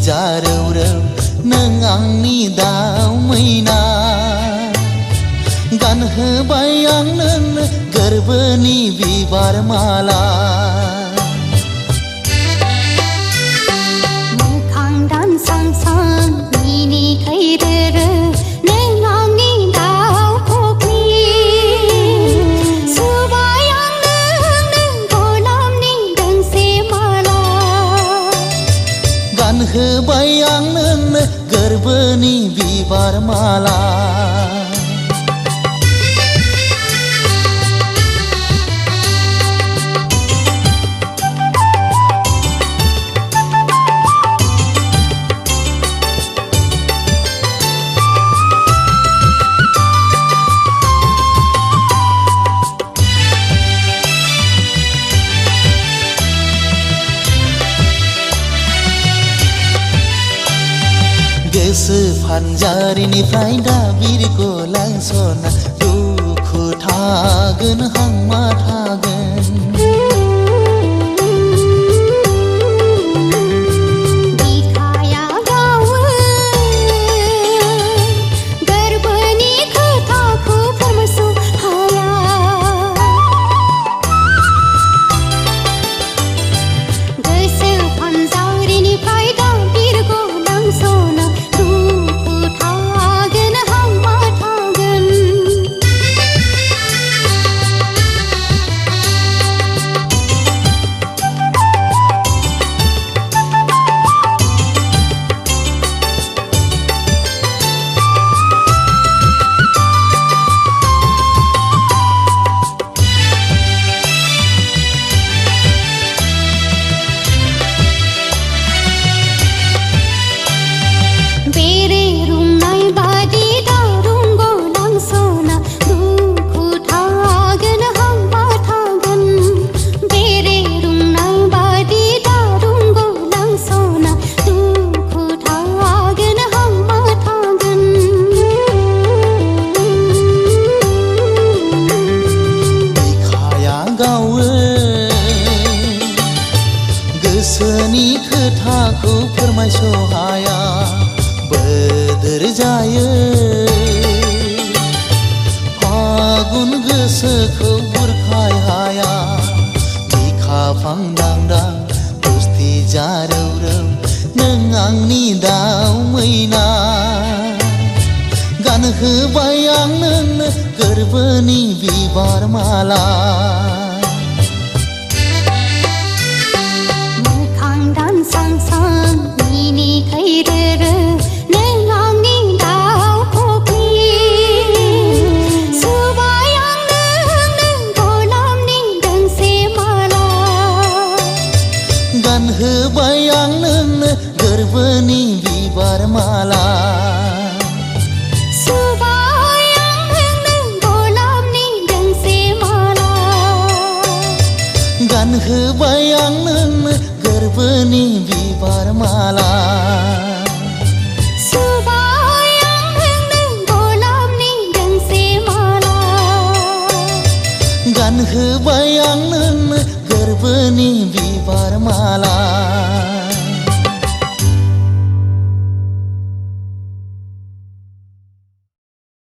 जारौरौ नों आंनि दाउ मैना गानहोबाय आं नोंनो गोरबोनि बिबार माला मोखां दानसांसां मिनिखायरोरो नों आंनि दाउ खख्रि सुबाय आं नोंनो गलाबनि दोंसे माला गानहोबाय आं नोंनो गोरबोनि बिबार माला गोसो फानजारिनिफ्राय दा बिरगलां सना दुखु थागोन हांमा थागोन बिखाया गावो गोरबोनि खोथाखौ फोरमायस' हाया गोसो फानजारिनिफ्राय दा बिरगलां सना गोसोनि खोथाखौ फोरमायस' हाया बोदोर जायो फागुन गोसोखौ बुरखाय हाया बिखा फांदांदां गुस्थि जारौरौ नों आंनि दाउ मैना गानहोबाय आं नोंनो गोरबोनि बिबार माला दानसांसां मिनिखायरोरो नों आंनि दाउ खख्रि सुबाय आं नोंनो गलाबनि दोंसे माला गानहोबाय आं नोंनो गोरबोनि बिबार माला सुबाय आं नोंनो गलाबनि दोंसे माला गानहोबाय आं नोंनो गोरबोनि बिबार माला सुबाय आं नोंनो गलाबनि दोंसे माला गानहोबाय आं नोंनो गोरबोनि बिबार माला